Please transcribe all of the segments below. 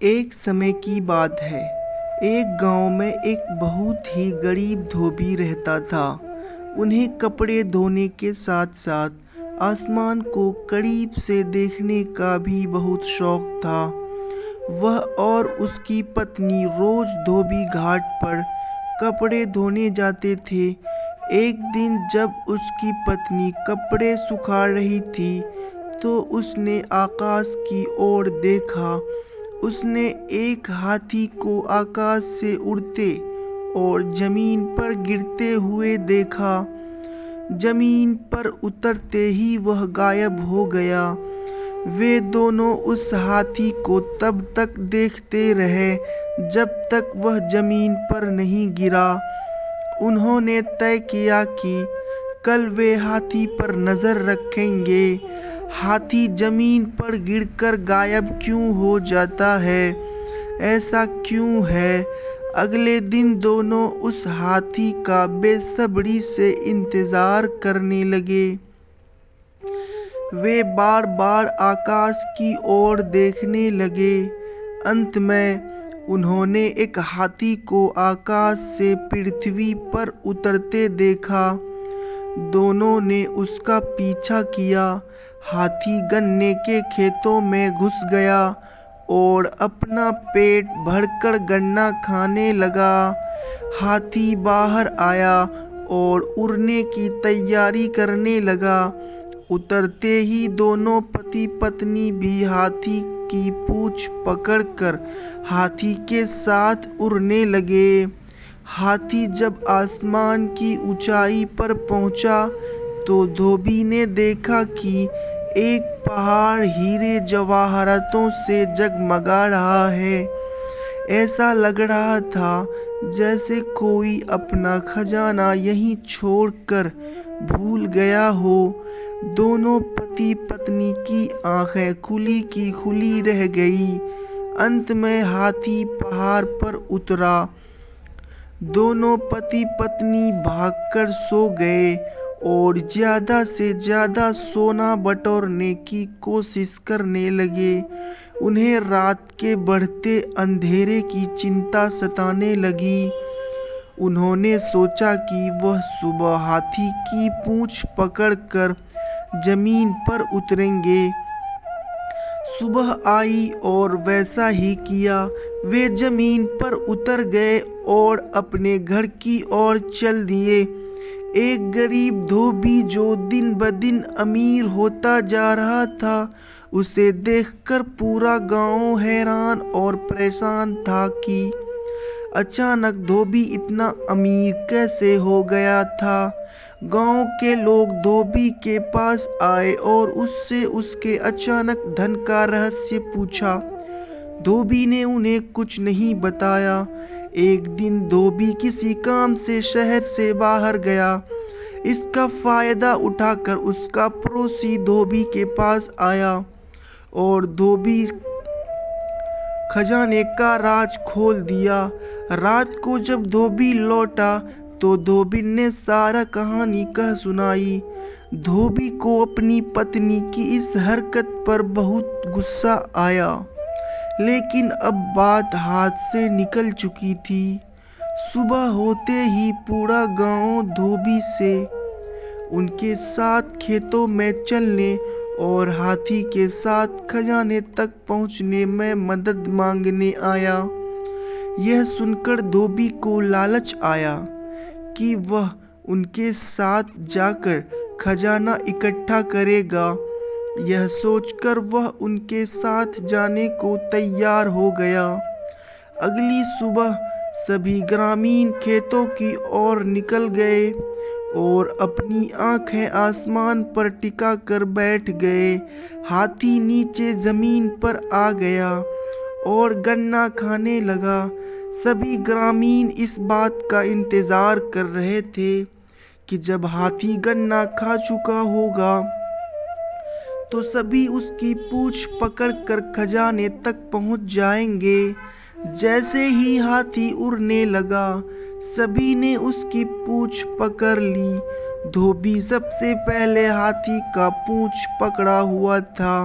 एक समय की बात है। एक गांव में एक बहुत ही गरीब धोबी रहता था। उन्हें कपड़े धोने के साथ साथ आसमान को करीब से देखने का भी बहुत शौक था। वह और उसकी पत्नी रोज धोबी घाट पर कपड़े धोने जाते थे। एक दिन जब उसकी पत्नी कपड़े सुखा रही थी तो उसने आकाश की ओर देखा। उसने एक हाथी को आकाश से उड़ते और जमीन पर गिरते हुए देखा। जमीन पर उतरते ही वह गायब हो गया। वे दोनों उस हाथी को तब तक देखते रहे जब तक वह जमीन पर नहीं गिरा। उन्होंने तय किया कि कल वे हाथी पर नजर रखेंगे। हाथी जमीन पर गिरकर गायब क्यों हो जाता है? ऐसा क्यों है? अगले दिन दोनों उस हाथी का बेसब्री से इंतजार करने लगे। वे बार बार आकाश की ओर देखने लगे। अंत में उन्होंने एक हाथी को आकाश से पृथ्वी पर उतरते देखा। दोनों ने उसका पीछा किया। हाथी गन्ने के खेतों में घुस गया और अपना पेट भरकर गन्ना खाने लगा। हाथी बाहर आया और उड़ने की तैयारी करने लगा। उतरते ही दोनों पति पत्नी भी हाथी की पूंछ पकड़कर हाथी के साथ उड़ने लगे। हाथी जब आसमान की ऊंचाई पर पहुंचा तो धोबी ने देखा कि एक पहाड़ हीरे जवाहरातों से जगमगा रहा है। ऐसा लग रहा था जैसे कोई अपना खजाना यहीं छोड़कर भूल गया हो। दोनों पति पत्नी की आंखें खुली की खुली रह गई। अंत में हाथी पहाड़ पर उतरा। दोनों पति पत्नी भागकर सो गए और ज्यादा से ज्यादा सोना बटोरने की कोशिश करने लगे। उन्हें रात के बढ़ते अंधेरे की चिंता सताने लगी। उन्होंने सोचा कि वह सुबह हाथी की पूंछ पकड़कर जमीन पर उतरेंगे। सुबह आई और वैसा ही किया। वे जमीन पर उतर गए और अपने घर की ओर चल दिए। एक गरीब धोबी जो दिन ब दिन अमीर होता जा रहा था, उसे देखकर पूरा गांव हैरान और परेशान था कि अचानक धोबी इतना अमीर कैसे हो गया था। गांव के लोग धोबी के पास आए और उससे उसके अचानक धन का रहस्य पूछा। धोबी ने उन्हें कुछ नहीं बताया। एक दिन धोबी किसी काम से शहर से बाहर गया। इसका फायदा उठाकर उसका पड़ोसी धोबी के पास आया और धोबी खजाने का राज खोल दिया। रात को जब धोबी लौटा तो धोबी ने सारा कहानी कह सुनाई। धोबी को अपनी पत्नी की इस हरकत पर बहुत गुस्सा आया, लेकिन अब बात हाथ से निकल चुकी थी। सुबह होते ही पूरा गांव धोबी से उनके साथ खेतों में चलने और हाथी के साथ खजाने तक पहुंचने में मदद मांगने आया। यह सुनकर धोबी को लालच आया कि वह उनके साथ जाकर खजाना इकट्ठा करेगा। यह सोचकर वह उनके साथ जाने को तैयार हो गया। अगली सुबह सभी ग्रामीण खेतों की ओर निकल गए और अपनी आंखें आसमान पर टिका कर बैठ गए। हाथी नीचे जमीन पर आ गया और गन्ना खाने लगा। सभी ग्रामीण इस बात का इंतजार कर रहे थे कि जब हाथी गन्ना खा चुका होगा तो सभी उसकी पूंछ पकड़कर खजाने तक पहुंच जाएंगे। जैसे ही हाथी उड़ने लगा, सभी ने उसकी पूंछ पकड़ ली। धोबी सबसे पहले हाथी का पूंछ पकड़ा हुआ था।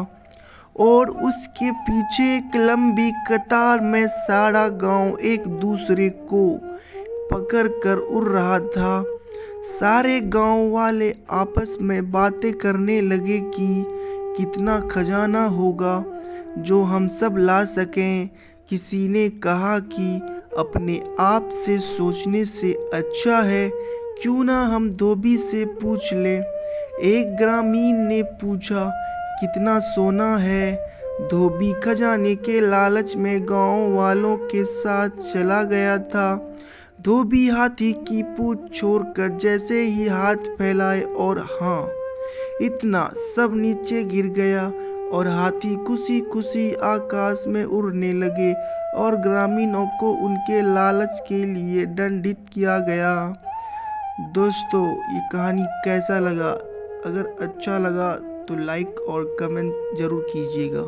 और उसके पीछे एक लंबी कतार में सारा गांव एक दूसरे को पकड़कर उड़ रहा था। सारे गांव वाले आपस में बातें करने लगे कि कितना खजाना होगा जो हम सब ला सकें। किसी ने कहा कि अपने आप से सोचने से अच्छा है क्यों ना हम धोबी से पूछ ले। एक ग्रामीण ने पूछा, कितना सोना है? धोबी खजाने के लालच में गांव वालों के साथ चला गया था। धोबी हाथी की पूंछ छोड़कर जैसे ही हाथ फैलाए और हाँ, इतना सब नीचे गिर गया और हाथी खुशी खुशी आकाश में उड़ने लगे और ग्रामीणों को उनके लालच के लिए दंडित किया गया। दोस्तों, ये कहानी कैसा लगा? अगर अच्छा लगा तो लाइक और कमेंट ज़रूर कीजिएगा।